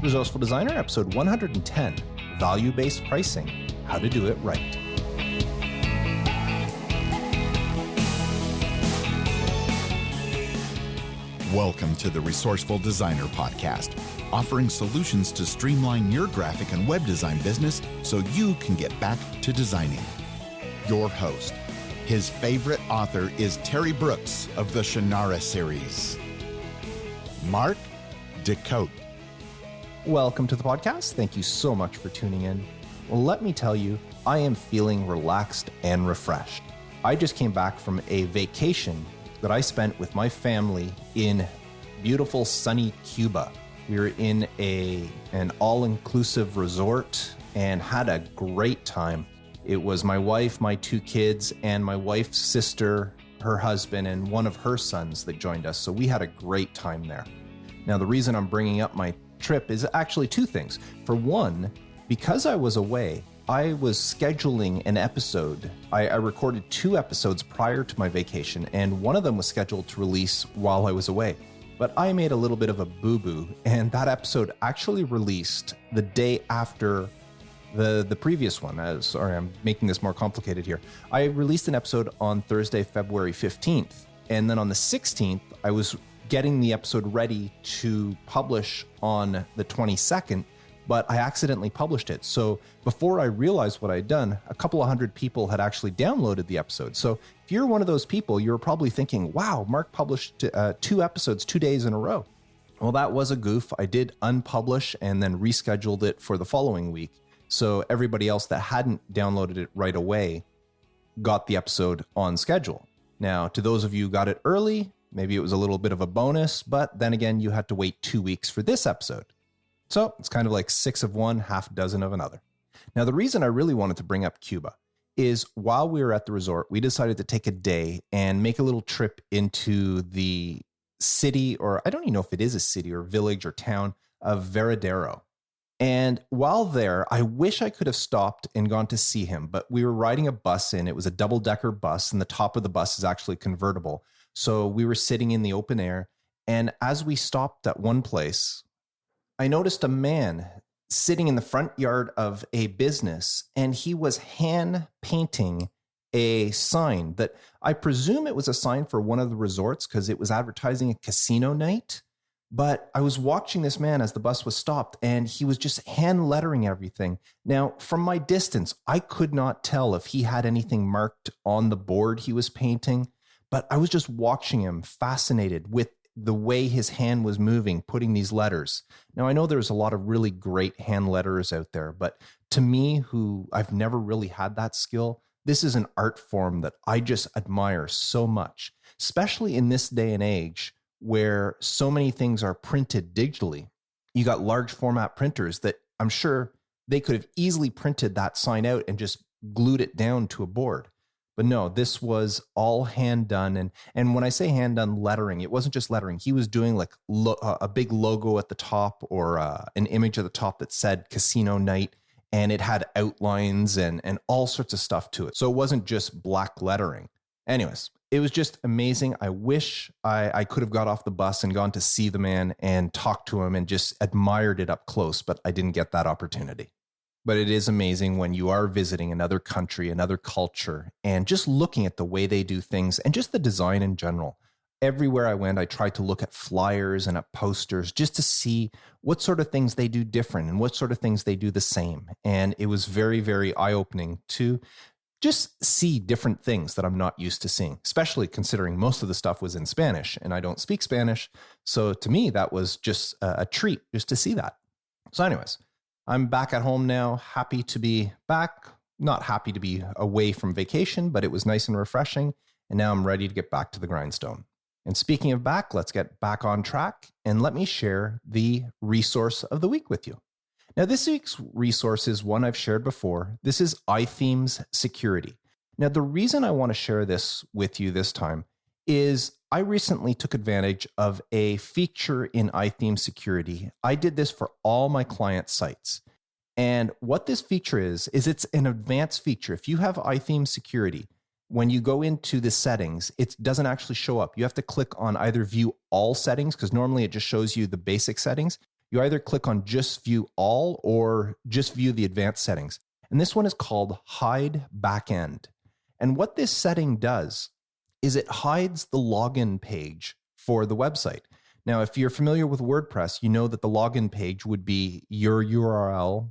Resourceful Designer, episode 110, Value-Based Pricing, How to Do It Right. Welcome to the Resourceful Designer Podcast, offering solutions to streamline your graphic and web design business so you can get back to designing. Your host, his favorite author is Terry Brooks of the Shannara series, Mark DeCote. Welcome to the podcast. Thank you so much for tuning in. Well, let me tell you, I am feeling relaxed and refreshed. I just came back from a vacation that I spent with my family in beautiful sunny Cuba. We were in an all-inclusive resort and had a great time. It was my wife, my two kids, and my wife's sister, her husband, and one of her sons that joined us. So we had a great time there. Now, the reason I'm bringing up my trip is actually two things. For one, because I was away, I was scheduling an episode. I recorded 2 episodes prior to my vacation, and one of them was scheduled to release while I was away. But I made a little bit of a boo-boo, and that episode actually released the day after the previous one. Sorry, I'm making this more complicated here. I released an episode on Thursday, February 15th, and then on the 16th, I was getting the episode ready to publish on the 22nd, but I accidentally published it. So before I realized what I'd done, a couple of hundred people had actually downloaded the episode. So if you're one of those people, you're probably thinking, wow, Mark published 2 episodes 2 days in a row. Well, that was a goof. I did unpublish and then rescheduled it for the following week. So everybody else that hadn't downloaded it right away got the episode on schedule. Now, to those of you who got it early, maybe it was a little bit of a bonus, but then again, you had to wait 2 weeks for this episode. So it's kind of like 6 of one, half dozen of another. Now, the reason I really wanted to bring up Cuba is while we were at the resort, we decided to take a day and make a little trip into the city, or I don't even know if it is a city or village or town, of Veradero. And while there, I wish I could have stopped and gone to see him, but we were riding a bus in. It was a double-decker bus, and the top of the bus is actually convertible. So we were sitting in the open air, and as we stopped at one place, I noticed a man sitting in the front yard of a business, and he was hand painting a sign that I presume it was a sign for one of the resorts because it was advertising a casino night. But I was watching this man as the bus was stopped, and he was just hand lettering everything. Now, from my distance, I could not tell if he had anything marked on the board he was painting, but I was just watching him, fascinated with the way his hand was moving, putting these letters. Now, I know there's a lot of really great hand letterers out there, but to me, who I've never really had that skill, this is an art form that I just admire so much, especially in this day and age where so many things are printed digitally. You got large format printers that I'm sure they could have easily printed that sign out and just glued it down to a board. But no, this was all hand done. And when I say hand done lettering, it wasn't just lettering. He was doing like a big logo at the top or an image at the top that said casino night, and it had outlines and all sorts of stuff to it. So it wasn't just black lettering. Anyways, it was just amazing. I wish I could have got off the bus and gone to see the man and talked to him and just admired it up close, but I didn't get that opportunity. But it is amazing when you are visiting another country, another culture, and just looking at the way they do things and just the design in general. Everywhere I went, I tried to look at flyers and at posters just to see what sort of things they do different and what sort of things they do the same. And it was very, very eye-opening to just see different things that I'm not used to seeing, especially considering most of the stuff was in Spanish and I don't speak Spanish. So to me, that was just a treat just to see that. So anyways, I'm back at home now, happy to be back, not happy to be away from vacation, but it was nice and refreshing. And now I'm ready to get back to the grindstone. And speaking of back, let's get back on track and let me share the resource of the week with you. Now, this week's resource is one I've shared before. This is iThemes Security. Now, the reason I want to share this with you this time is I recently took advantage of a feature in iThemes Security. I did this for all my client sites. And what this feature is it's an advanced feature. If you have iThemes Security, when you go into the settings, it doesn't actually show up. You have to click on either view all settings, because normally it just shows you the basic settings. You you either click on just view all or just view the advanced settings. And this one is called hide backend. And what this setting does is it hides the login page for the website. Now, if you're familiar with WordPress, you know that the login page would be yoururl.com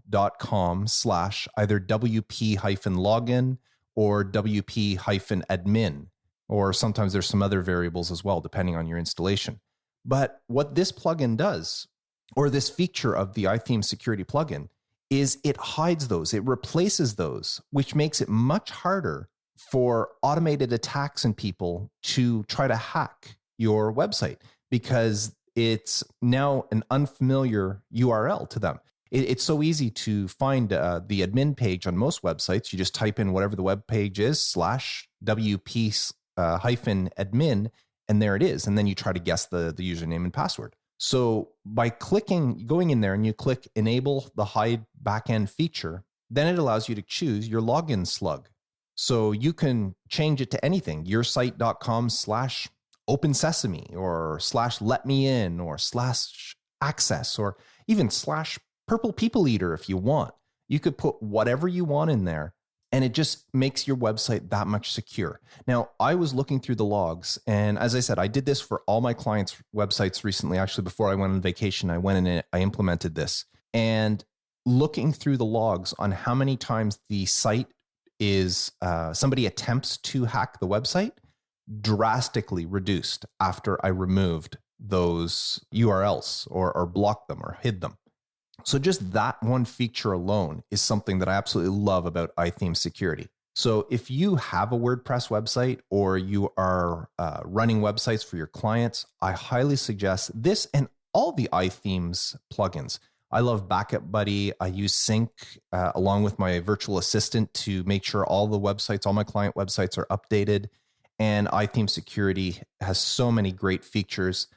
/ either wp-login or wp-admin, or sometimes there's some other variables as well, depending on your installation. But what this plugin does, or this feature of the iThemes security plugin, is it hides those, it replaces those, which makes it much harder for automated attacks and people to try to hack your website because it's now an unfamiliar URL to them. It's so easy to find the admin page on most websites. You just type in whatever the web page is /wp-admin, and there it is. And then you try to guess the username and password. So by going in there and you click enable the hide backend feature, then it allows you to choose your login slug. So you can change it to anything, yoursite.com /open sesame or /let me in or /access or even /purple people eater if you want. You could put whatever you want in there, and it just makes your website that much secure. Now, I was looking through the logs, and as I said, I did this for all my clients' websites recently. Actually, before I went on vacation, I went in and I implemented this. And looking through the logs on how many times the site is, somebody attempts to hack the website, drastically reduced after I removed those URLs or blocked them or hid them. So just that one feature alone is something that I absolutely love about iThemes security. So if you have a WordPress website or you are running websites for your clients, I highly suggest this and all the iThemes plugins. I love Backup Buddy. I use Sync along with my virtual assistant to make sure all the websites, all my client websites are updated. And iThemes security has so many great features,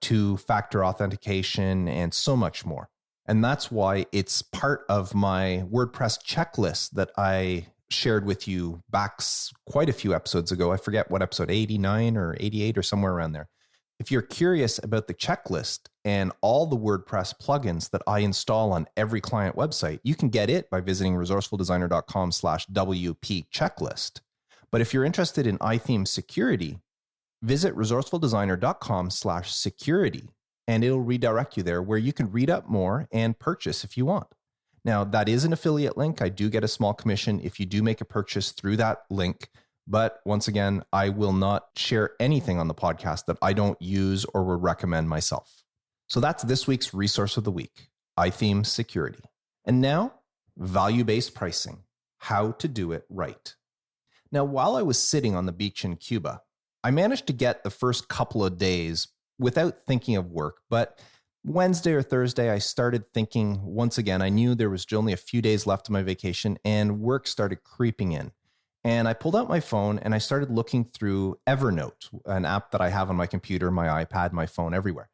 two-factor authentication, and so much more. And that's why it's part of my WordPress checklist that I shared with you back quite a few episodes ago. I forget what episode, 89 or 88 or somewhere around there. If you're curious about the checklist and all the WordPress plugins that I install on every client website, you can get it by visiting resourcefuldesigner.com /WP checklist. But if you're interested in iThemes security, visit resourcefuldesigner.com /security. And it'll redirect you there where you can read up more and purchase if you want. Now, that is an affiliate link. I do get a small commission if you do make a purchase through that link. But once again, I will not share anything on the podcast that I don't use or would recommend myself. So that's this week's resource of the week, iThemes security. And now, value-based pricing, how to do it right. Now, while I was sitting on the beach in Cuba, I managed to get the first couple of days without thinking of work, but Wednesday or Thursday, I started thinking once again. I knew there was only a few days left of my vacation and work started creeping in. And I pulled out my phone and I started looking through Evernote, an app that I have on my computer, my iPad, my phone, everywhere.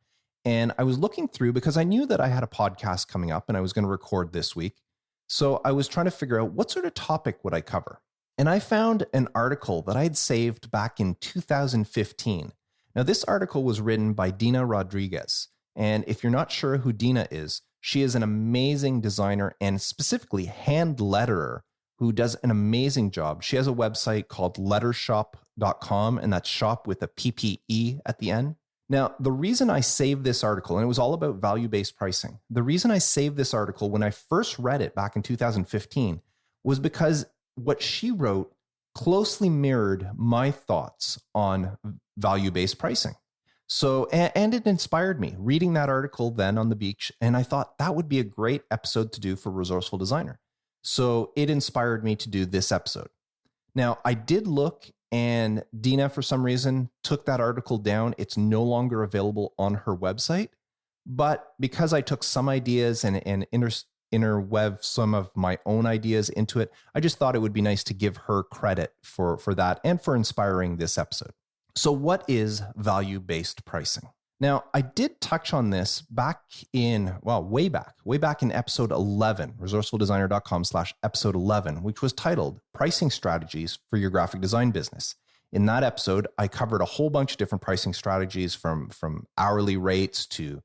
And I was looking through because I knew that I had a podcast coming up and I was going to record this week. So I was trying to figure out what sort of topic would I cover. And I found an article that I had saved back in 2015. Now, this article was written by Dina Rodriguez. And if you're not sure who Dina is, she is an amazing designer and specifically hand letterer who does an amazing job. She has a website called lettershop.com, and that's shop with a PPE at the end. Now, the reason I saved this article, and it was all about value-based pricing, the reason I saved this article when I first read it back in 2015 was because what she wrote closely mirrored my thoughts on value-based pricing. So, and it inspired me reading that article then on the beach. And I thought that would be a great episode to do for Resourceful Designer. So it inspired me to do this episode. Now, I did look, and Dina, for some reason, took that article down. It's no longer available on her website. But because I took some ideas and interwove some of my own ideas into it, I just thought it would be nice to give her credit for that and for inspiring this episode. So what is value-based pricing? Now, I did touch on this back in, way back in episode 11, resourcefuldesigner.com /episode 11, which was titled Pricing Strategies for Your Graphic Design Business. In that episode, I covered a whole bunch of different pricing strategies from hourly rates to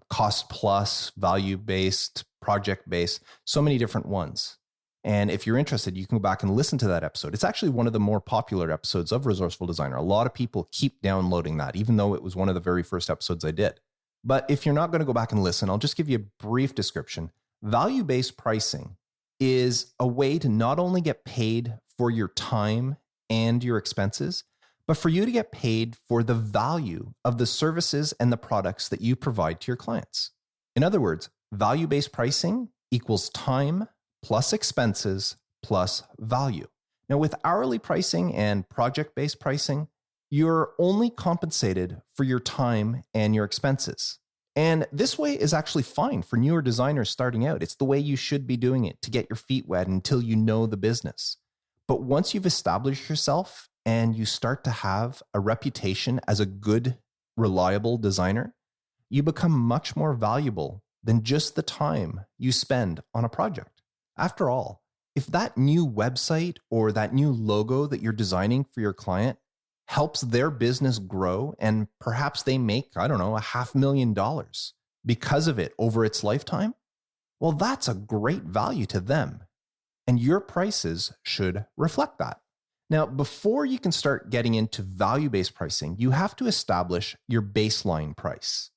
cost plus, value-based, project-based, so many different ones. And if you're interested, you can go back and listen to that episode. It's actually one of the more popular episodes of Resourceful Designer. A lot of people keep downloading that, even though it was one of the very first episodes I did. But if you're not going to go back and listen, I'll just give you a brief description. Value-based pricing is a way to not only get paid for your time and your expenses, but for you to get paid for the value of the services and the products that you provide to your clients. In other words, value-based pricing equals time plus expenses plus value. Now, with hourly pricing and project-based pricing, you're only compensated for your time and your expenses. And this way is actually fine for newer designers starting out. It's the way you should be doing it to get your feet wet until you know the business. But once you've established yourself and you start to have a reputation as a good, reliable designer, you become much more valuable than just the time you spend on a project. After all, if that new website or that new logo that you're designing for your client helps their business grow and perhaps they make, $500,000 because of it over its lifetime, well, that's a great value to them. And your prices should reflect that. Now, before you can start getting into value-based pricing, you have to establish your baseline price.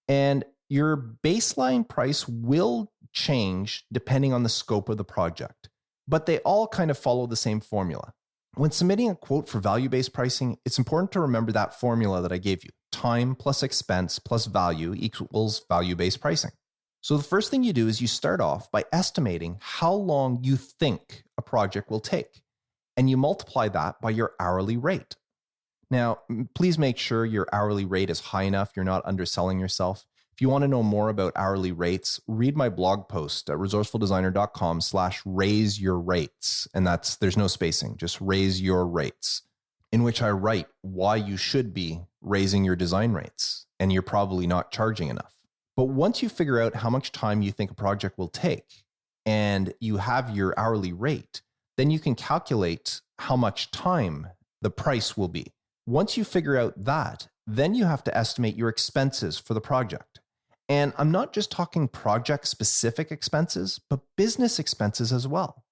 And your baseline price will change depending on the scope of the project, but they all kind of follow the same formula. When submitting a quote for value-based pricing, it's important to remember that formula that I gave you. Time plus expense plus value equals value-based pricing. So the first thing you do is you start off by estimating how long you think a project will take, and you multiply that by your hourly rate. Now, please make sure your hourly rate is high enough, you're not underselling yourself. If you want to know more about hourly rates, read my blog post at resourcefuldesigner.com/raise your rates. And there's no spacing, just raise your rates, in which I write why you should be raising your design rates, and you're probably not charging enough. But once you figure out how much time you think a project will take and you have your hourly rate, then you can calculate how much time the price will be. Once you figure out that, then you have to estimate your expenses for the project. And I'm not just talking project-specific expenses, but business expenses as well.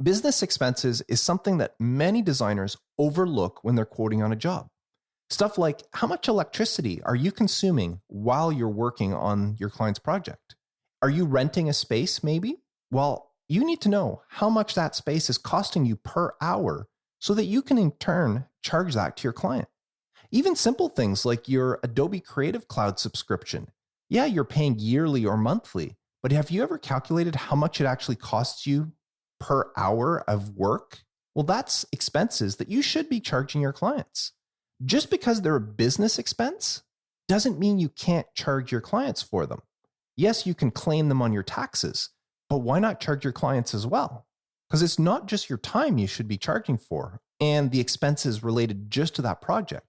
Business expenses is something that many designers overlook when they're quoting on a job. Stuff like, how much electricity are you consuming while you're working on your client's project? Are you renting a space maybe? Well, you need to know how much that space is costing you per hour so that you can in turn charge that to your client. Even simple things like your Adobe Creative Cloud subscription. Yeah, you're paying yearly or monthly, but have you ever calculated how much it actually costs you per hour of work? Well, that's expenses that you should be charging your clients. Just because they're a business expense doesn't mean you can't charge your clients for them. Yes, you can claim them on your taxes, but why not charge your clients as well? Because it's not just your time you should be charging for and the expenses related just to that project.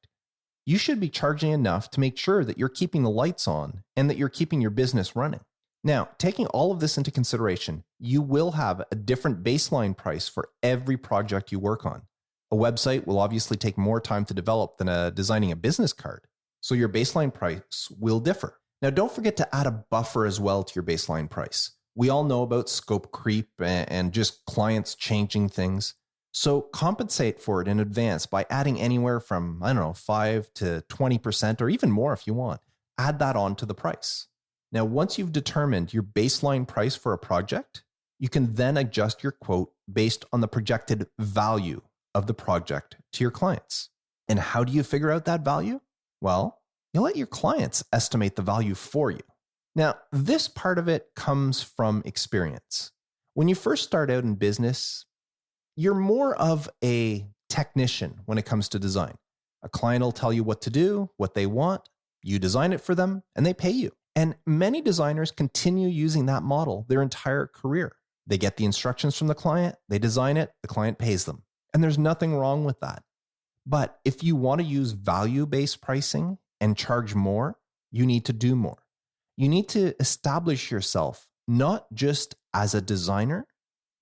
You should be charging enough to make sure that you're keeping the lights on and that you're keeping your business running. Now, taking all of this into consideration, you will have a different baseline price for every project you work on. A website will obviously take more time to develop than designing a business card, so your baseline price will differ. Now, don't forget to add a buffer as well to your baseline price. We all know about scope creep and just clients changing things. So compensate for it in advance by adding anywhere from, 5 to 20% or even more if you want. Add that on to the price. Now, once you've determined your baseline price for a project, you can then adjust your quote based on the projected value of the project to your clients. And how do you figure out that value? Well, you let your clients estimate the value for you. Now, this part of it comes from experience. When you first start out in business, you're more of a technician when it comes to design. A client will tell you what to do, what they want, you design it for them, and they pay you. And many designers continue using that model their entire career. They get the instructions from the client, they design it, the client pays them. And there's nothing wrong with that. But if you want to use value-based pricing and charge more, you need to do more. You need to establish yourself not just as a designer,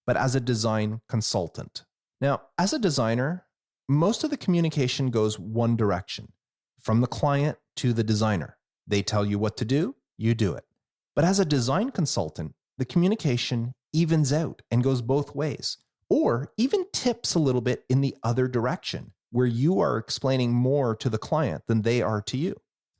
but as a design consultant. Now, as a designer, most of the communication goes one direction, from the client to the designer. They tell you what to do, you do it. But as a design consultant, the communication evens out and goes both ways, or even tips a little bit in the other direction, where you are explaining more to the client than they are to you.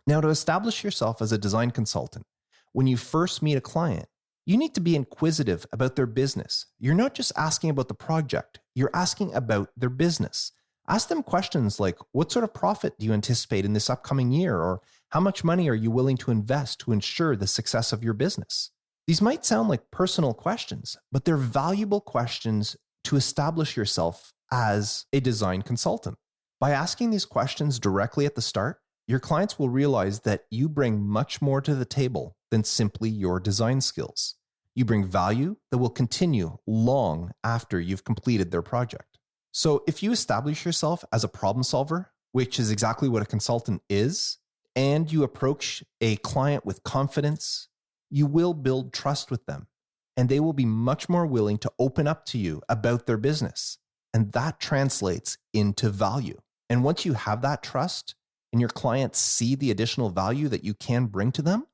Now, to establish yourself as a design consultant, when you first meet a client, you need to be inquisitive about their business. You're not just asking about the project, you're asking about their business. Ask them questions like, what sort of profit do you anticipate in this upcoming year? Or how much money are you willing to invest to ensure the success of your business? These might sound like personal questions, but they're valuable questions to establish yourself as a design consultant. By asking these questions directly at the start, your clients will realize that you bring much more to the table than simply your design skills. You bring value that will continue long after you've completed their project. So if you establish yourself as a problem solver, which is exactly what a consultant is, and you approach a client with confidence, you will build trust with them, and they will be much more willing to open up to you about their business. And that translates into value. And once you have that trust and your clients see the additional value that you can bring to them,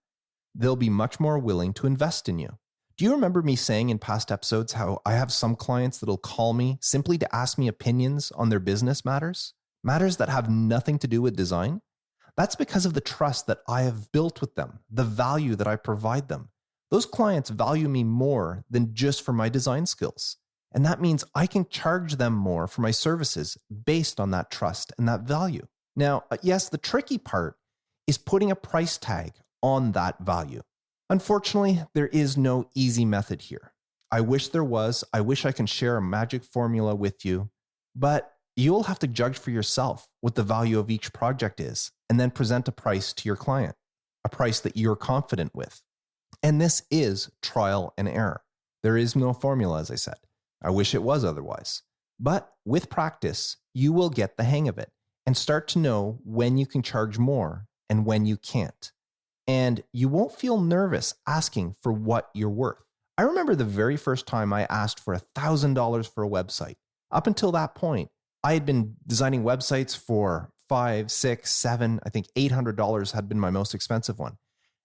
they'll be much more willing to invest in you. Do you remember me saying in past episodes how I have some clients that'll call me simply to ask me opinions on their business matters that have nothing to do with design? That's because of the trust that I have built with them, the value that I provide them. Those clients value me more than just for my design skills. And that means I can charge them more for my services based on that trust and that value. Now, yes, the tricky part is putting a price tag on that value. Unfortunately, there is no easy method here. I wish there was. I wish I can share a magic formula with you, but you'll have to judge for yourself what the value of each project is and then present a price to your client, a price that you're confident with. And this is trial and error. There is no formula, as I said. I wish it was otherwise. But with practice, you will get the hang of it and start to know when you can charge more and when you can't. And you won't feel nervous asking for what you're worth. I remember the very first time I asked for $1,000 for a website. Up until that point, I had been designing websites for $500, $600, $700, I think $800 had been my most expensive one.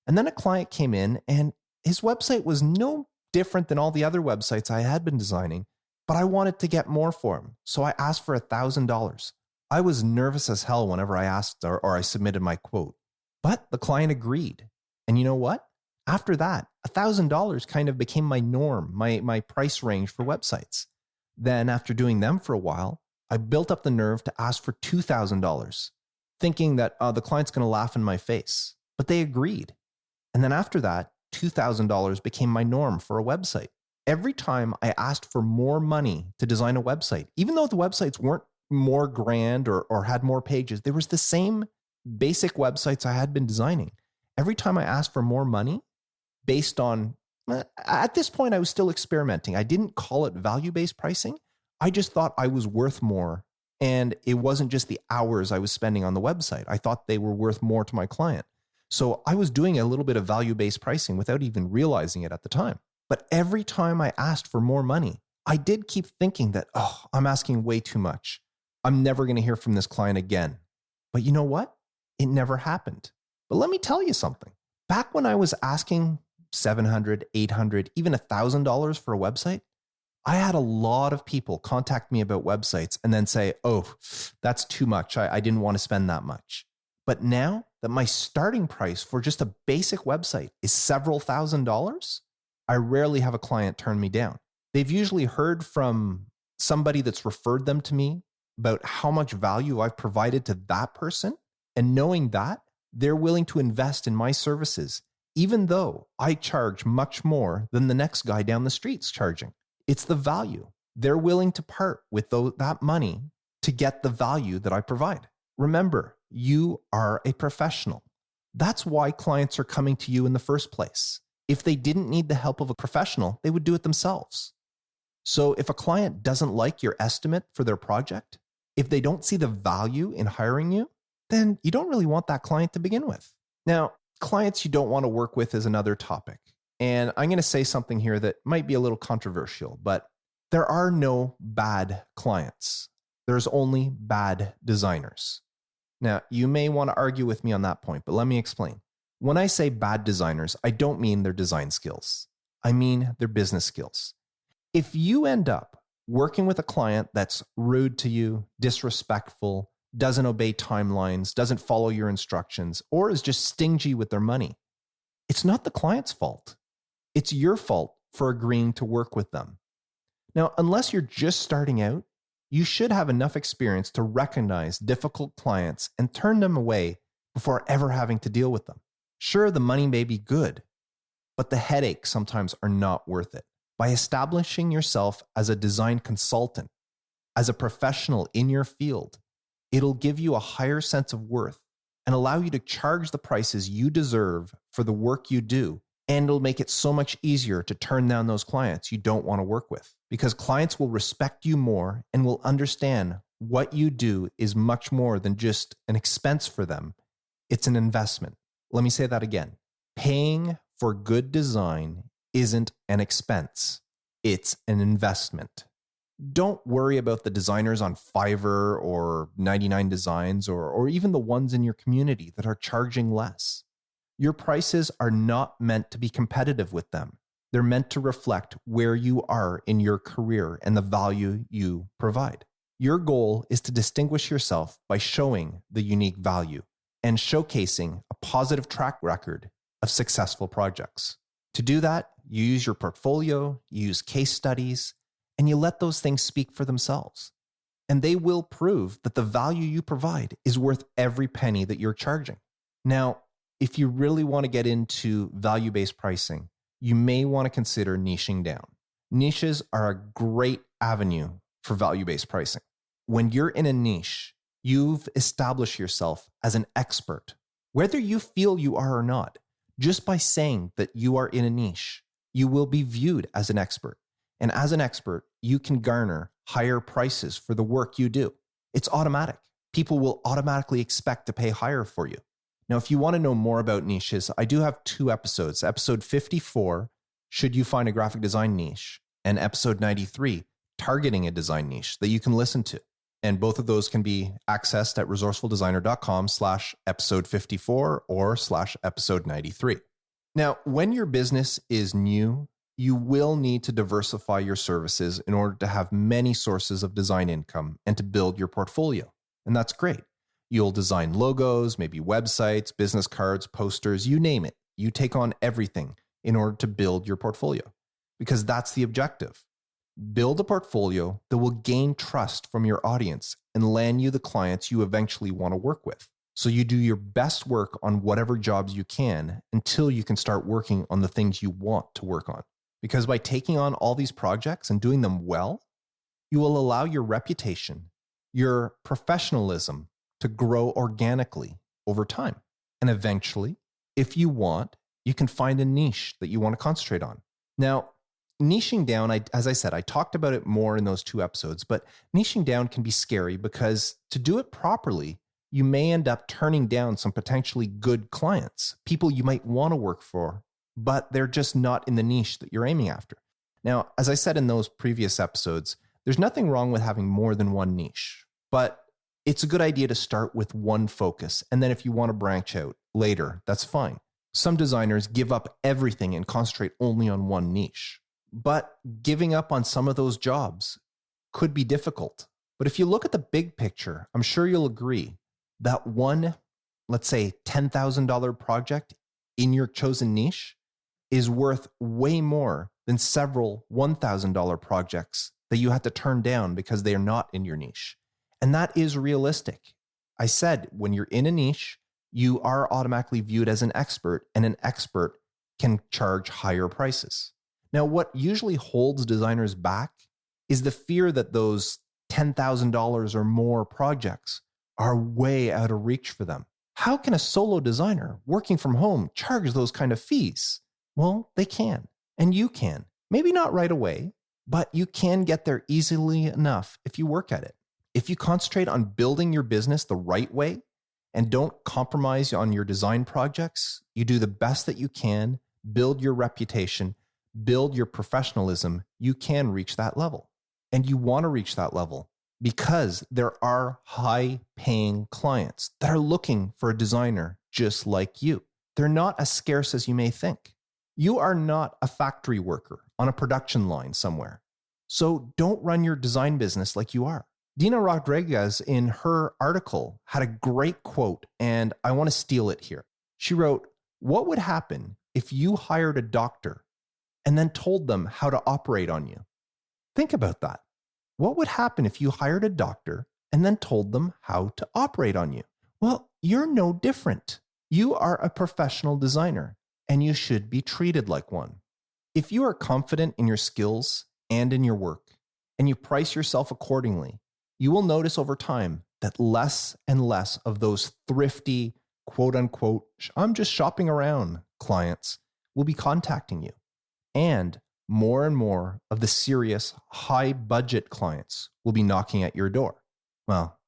And then a client came in and his website was no different than all the other websites I had been designing, but I wanted to get more for him. So I asked for $1,000. I was nervous as hell whenever I asked or I submitted my quote. But the client agreed. And you know what? After that, $1,000 kind of became my norm, my price range for websites. Then after doing them for a while, I built up the nerve to ask for $2,000, thinking that the client's going to laugh in my face. But they agreed. And then after that, $2,000 became my norm for a website. Every time I asked for more money to design a website, even though the websites weren't more grand or had more pages, there was the same basic websites I had been designing. Every time I asked for more money based on, at this point, I was still experimenting. I didn't call it value-based pricing. I just thought I was worth more. And it wasn't just the hours I was spending on the website. I thought they were worth more to my client. So I was doing a little bit of value-based pricing without even realizing it at the time. But every time I asked for more money, I did keep thinking that, I'm asking way too much. I'm never going to hear from this client again. But you know what? It never happened. But let me tell you something. Back when I was asking $700, $800, even $1,000 for a website, I had a lot of people contact me about websites and then say, that's too much. I didn't want to spend that much. But now that my starting price for just a basic website is several $1,000s, I rarely have a client turn me down. They've usually heard from somebody that's referred them to me about how much value I've provided to that person. And knowing that, they're willing to invest in my services, even though I charge much more than the next guy down the street's charging. It's the value. They're willing to part with that money to get the value that I provide. Remember, you are a professional. That's why clients are coming to you in the first place. If they didn't need the help of a professional, they would do it themselves. So if a client doesn't like your estimate for their project, if they don't see the value in hiring you, then you don't really want that client to begin with. Now, clients you don't want to work with is another topic. And I'm going to say something here that might be a little controversial, but there are no bad clients. There's only bad designers. Now, you may want to argue with me on that point, but let me explain. When I say bad designers, I don't mean their design skills. I mean their business skills. If you end up working with a client that's rude to you, disrespectful, doesn't obey timelines, doesn't follow your instructions, or is just stingy with their money, it's not the client's fault. It's your fault for agreeing to work with them. Now, unless you're just starting out, you should have enough experience to recognize difficult clients and turn them away before ever having to deal with them. Sure, the money may be good, but the headaches sometimes are not worth it. By establishing yourself as a design consultant, as a professional in your field, it'll give you a higher sense of worth and allow you to charge the prices you deserve for the work you do. And it'll make it so much easier to turn down those clients you don't want to work with, because clients will respect you more and will understand what you do is much more than just an expense for them. It's an investment. Let me say that again. Paying for good design isn't an expense. It's an investment. Don't worry about the designers on Fiverr or 99 Designs or even the ones in your community that are charging less. Your prices are not meant to be competitive with them. They're meant to reflect where you are in your career and the value you provide. Your goal is to distinguish yourself by showing the unique value and showcasing a positive track record of successful projects. To do that, you use your portfolio, you use case studies, and you let those things speak for themselves. And they will prove that the value you provide is worth every penny that you're charging. Now, if you really want to get into value-based pricing, you may want to consider niching down. Niches are a great avenue for value-based pricing. When you're in a niche, you've established yourself as an expert, whether you feel you are or not. Just by saying that you are in a niche, you will be viewed as an expert. And as an expert, you can garner higher prices for the work you do. It's automatic. People will automatically expect to pay higher for you. Now, if you want to know more about niches, I do have 2 episodes. Episode 54, Should You Find a Graphic Design Niche? And episode 93, Targeting a Design Niche, that you can listen to. And both of those can be accessed at resourcefuldesigner.com/episode 54 or /episode 93. Now, when your business is new, you will need to diversify your services in order to have many sources of design income and to build your portfolio. And that's great. You'll design logos, maybe websites, business cards, posters, you name it. You take on everything in order to build your portfolio, because that's the objective. Build a portfolio that will gain trust from your audience and land you the clients you eventually want to work with. So you do your best work on whatever jobs you can until you can start working on the things you want to work on. Because by taking on all these projects and doing them well, you will allow your reputation, your professionalism to grow organically over time. And eventually, if you want, you can find a niche that you want to concentrate on. Now, niching down, as I said, I talked about it more in those 2 episodes, but niching down can be scary because to do it properly, you may end up turning down some potentially good clients, people you might want to work for, but they're just not in the niche that you're aiming after. Now, as I said in those previous episodes, there's nothing wrong with having more than one niche, but it's a good idea to start with one focus. And then if you want to branch out later, that's fine. Some designers give up everything and concentrate only on one niche. But giving up on some of those jobs could be difficult. But if you look at the big picture, I'm sure you'll agree that one, let's say $10,000 project in your chosen niche is worth way more than several $1,000 projects that you had to turn down because they are not in your niche. And that is realistic. I said, when you're in a niche, you are automatically viewed as an expert, and an expert can charge higher prices. Now, what usually holds designers back is the fear that those $10,000 or more projects are way out of reach for them. How can a solo designer working from home charge those kind of fees? Well, they can, and you can. Maybe not right away, but you can get there easily enough if you work at it. If you concentrate on building your business the right way and don't compromise on your design projects, you do the best that you can, build your reputation, build your professionalism, you can reach that level. And you want to reach that level because there are high-paying clients that are looking for a designer just like you. they're not as scarce as you may think. You are not a factory worker on a production line somewhere. So don't run your design business like you are. Dina Rodriguez, in her article, had a great quote, and I want to steal it here. She wrote, "What would happen if you hired a doctor and then told them how to operate on you?" Think about that. What would happen if you hired a doctor and then told them how to operate on you? Well, you're no different. You are a professional designer, and you should be treated like one. If you are confident in your skills and in your work, and you price yourself accordingly, you will notice over time that less and less of those thrifty, quote unquote, "I'm just shopping around" clients will be contacting you. And more of the serious, high budget clients will be knocking at your door. Well,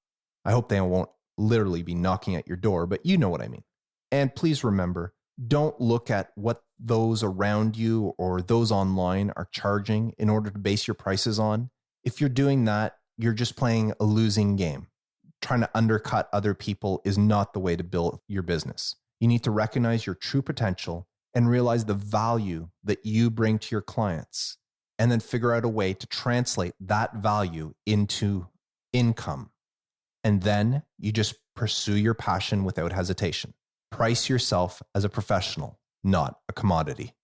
I hope they won't literally be knocking at your door, but you know what I mean. And please remember, don't look at what those around you or those online are charging in order to base your prices on. If you're doing that, you're just playing a losing game. Trying to undercut other people is not the way to build your business. You need to recognize your true potential and realize the value that you bring to your clients, and then figure out a way to translate that value into income. And then you just pursue your passion without hesitation. Price yourself as a professional, not a commodity.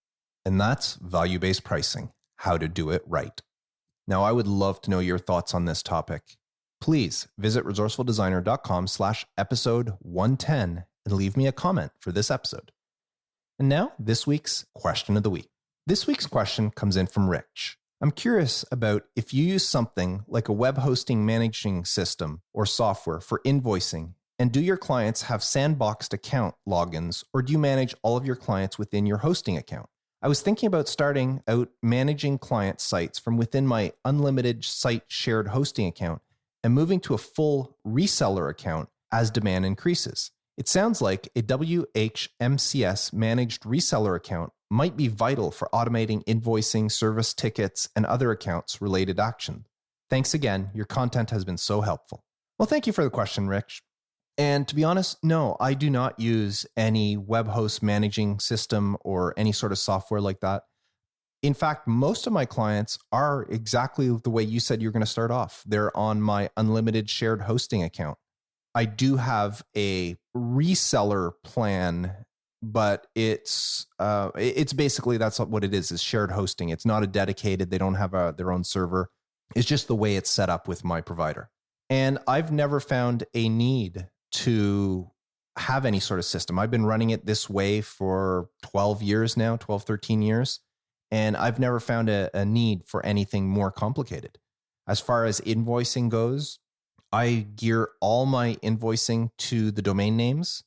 And that's value-based pricing, how to do it right. Now, I would love to know your thoughts on this topic. Please visit resourcefuldesigner.com/episode 110 and leave me a comment for this episode. And now, this week's question of the week. This week's question comes in from Rich. I'm curious about if you use something like a web hosting managing system or software for invoicing, and do your clients have sandboxed account logins, or do you manage all of your clients within your hosting account? I was thinking about starting out managing client sites from within my unlimited site shared hosting account and moving to a full reseller account as demand increases. It sounds like a WHMCS managed reseller account might be vital for automating invoicing, service tickets, and other accounts related action. Thanks again. Your content has been so helpful. Well, thank you for the question, Rich. And to be honest, no, I do not use any web host managing system or any sort of software like that. In fact, most of my clients are exactly the way you said you're going to start off. They're on my unlimited shared hosting account. I do have a reseller plan, but it's basically, that's what it is shared hosting. It's not a dedicated, they don't have their own server. It's just the way it's set up with my provider. And I've never found a need to have any sort of system. I've been running it this way for 12 years now, 12, 13 years. And I've never found a need for anything more complicated. As far as invoicing goes, I gear all my invoicing to the domain names.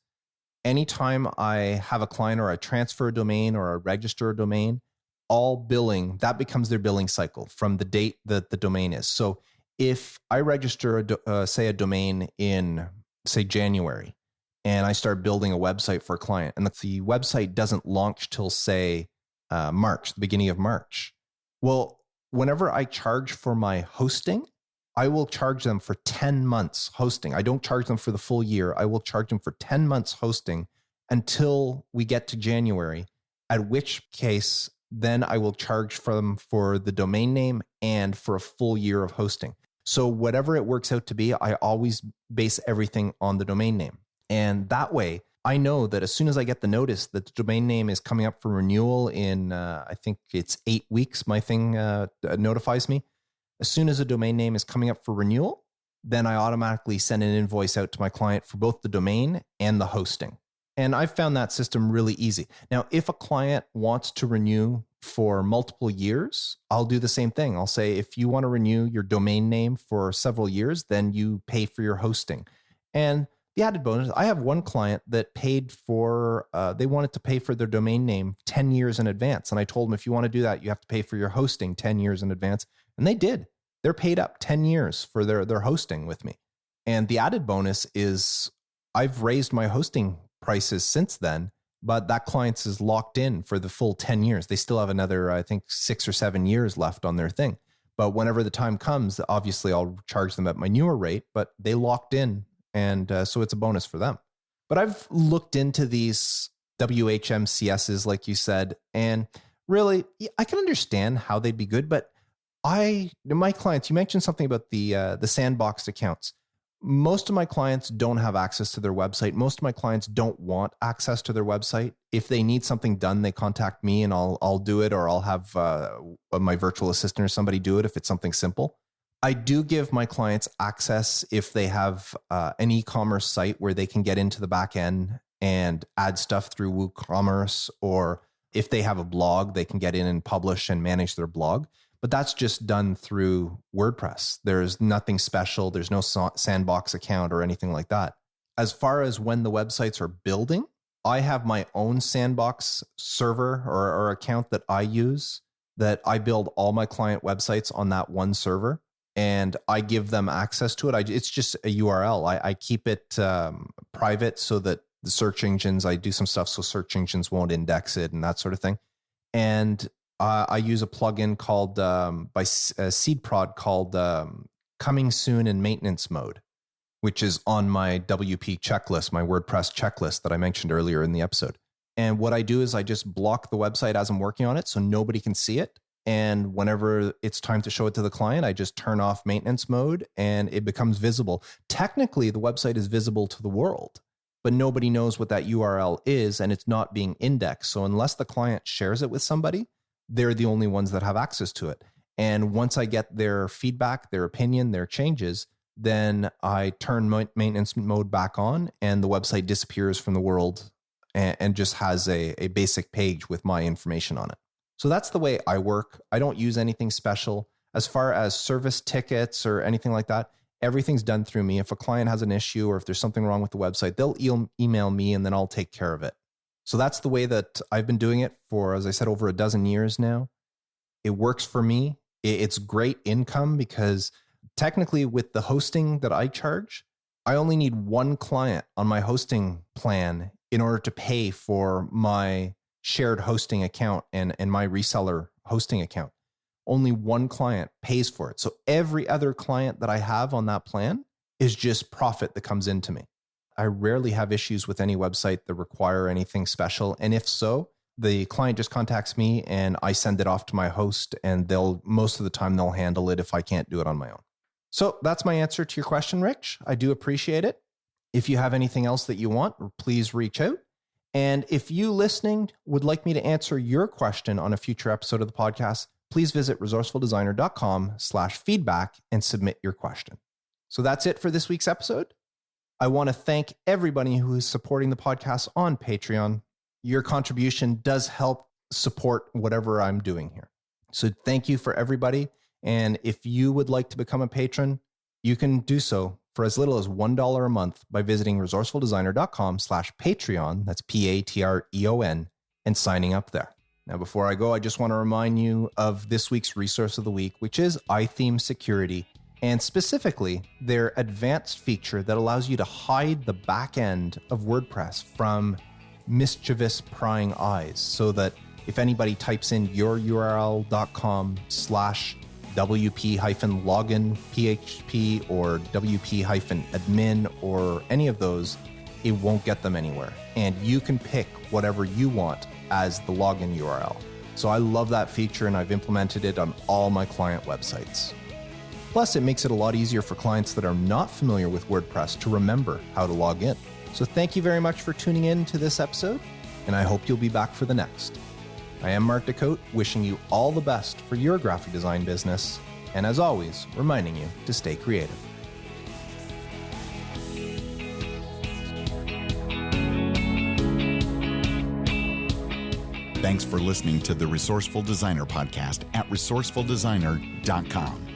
Anytime I have a client or I transfer a domain or I register a domain, all billing, that becomes their billing cycle from the date that the domain is. So if I register, say, a domain in, say, January, and I start building a website for a client, and the website doesn't launch till, say, March, the beginning of March. Well, whenever I charge for my hosting, I will charge them for 10 months hosting. I don't charge them for the full year. I will charge them for 10 months hosting until we get to January, at which case then I will charge them for the domain name and for a full year of hosting. So whatever it works out to be, I always base everything on the domain name. And that way, I know that as soon as I get the notice that the domain name is coming up for renewal in, I think it's 8 weeks, my thing notifies me. As soon as a domain name is coming up for renewal, then I automatically send an invoice out to my client for both the domain and the hosting. And I've found that system really easy. Now, if a client wants to renew for multiple years, I'll do the same thing. I'll say, if you want to renew your domain name for several years, then you pay for your hosting. And the added bonus, I have one client that paid for, they wanted to pay for their domain name 10 years in advance. And I told them, if you want to do that, you have to pay for your hosting 10 years in advance. And they did. They're paid up 10 years for their hosting with me. And the added bonus is I've raised my hosting prices since then, but that client is locked in for the full 10 years. They still have another, I think, 6 or 7 years left on their thing. But whenever the time comes, obviously I'll charge them at my newer rate, but they locked in. And so it's a bonus for them. But I've looked into these WHMCSs, like you said. And really, I can understand how they'd be good, but my clients, you mentioned something about the sandboxed accounts. Most of my clients don't have access to their website. Most of my clients don't want access to their website. If they need something done, they contact me and I'll do it, or I'll have my virtual assistant or somebody do it if it's something simple. I do give my clients access if they have an e-commerce site where they can get into the back end and add stuff through WooCommerce, or if they have a blog, they can get in and publish and manage their blog. But that's just done through WordPress. There's nothing special. There's no sandbox account or anything like that. As far as when the websites are building, I have my own sandbox server or account that I use, that I build all my client websites on that one server, and I give them access to it. It's just a URL. I keep it private so that the search engines, I do some stuff so search engines won't index it and that sort of thing. And I use a plugin called by SeedProd called Coming Soon in Maintenance Mode, which is on my WP checklist, my WordPress checklist that I mentioned earlier in the episode. And what I do is I just block the website as I'm working on it so nobody can see it. And whenever it's time to show it to the client, I just turn off maintenance mode and it becomes visible. Technically, the website is visible to the world, but nobody knows what that URL is and it's not being indexed. So unless the client shares it with somebody, they're the only ones that have access to it. And once I get their feedback, their opinion, their changes, then I turn maintenance mode back on and the website disappears from the world and just has a basic page with my information on it. So that's the way I work. I don't use anything special. As far as service tickets or anything like that, everything's done through me. If a client has an issue or if there's something wrong with the website, they'll email me and then I'll take care of it. So that's the way that I've been doing it for, as I said, over a dozen years now. It works for me. It's great income because technically with the hosting that I charge, I only need one client on my hosting plan in order to pay for my shared hosting account and my reseller hosting account. Only one client pays for it. So every other client that I have on that plan is just profit that comes into me. I rarely have issues with any website that require anything special. And if so, the client just contacts me and I send it off to my host and most of the time they'll handle it if I can't do it on my own. So that's my answer to your question, Rich. I do appreciate it. If you have anything else that you want, please reach out. And if you listening would like me to answer your question on a future episode of the podcast, please visit resourcefuldesigner.com/feedback and submit your question. So that's it for this week's episode. I want to thank everybody who is supporting the podcast on Patreon. Your contribution does help support whatever I'm doing here. So thank you for everybody. And if you would like to become a patron, you can do so for as little as $1 a month by visiting resourcefuldesigner.com/Patreon. That's Patreon and signing up there. Now, before I go, I just want to remind you of this week's resource of the week, which is iTheme Security, and specifically their advanced feature that allows you to hide the back end of WordPress from mischievous prying eyes, so that if anybody types in yoururl.com/WP-login PHP or WP-admin or any of those, it won't get them anywhere. And you can pick whatever you want as the login URL. So I love that feature and I've implemented it on all my client websites. Plus, it makes it a lot easier for clients that are not familiar with WordPress to remember how to log in. So thank you very much for tuning in to this episode, and I hope you'll be back for the next. I am Mark Decote, wishing you all the best for your graphic design business, and as always, reminding you to stay creative. Thanks for listening to the Resourceful Designer podcast at resourcefuldesigner.com.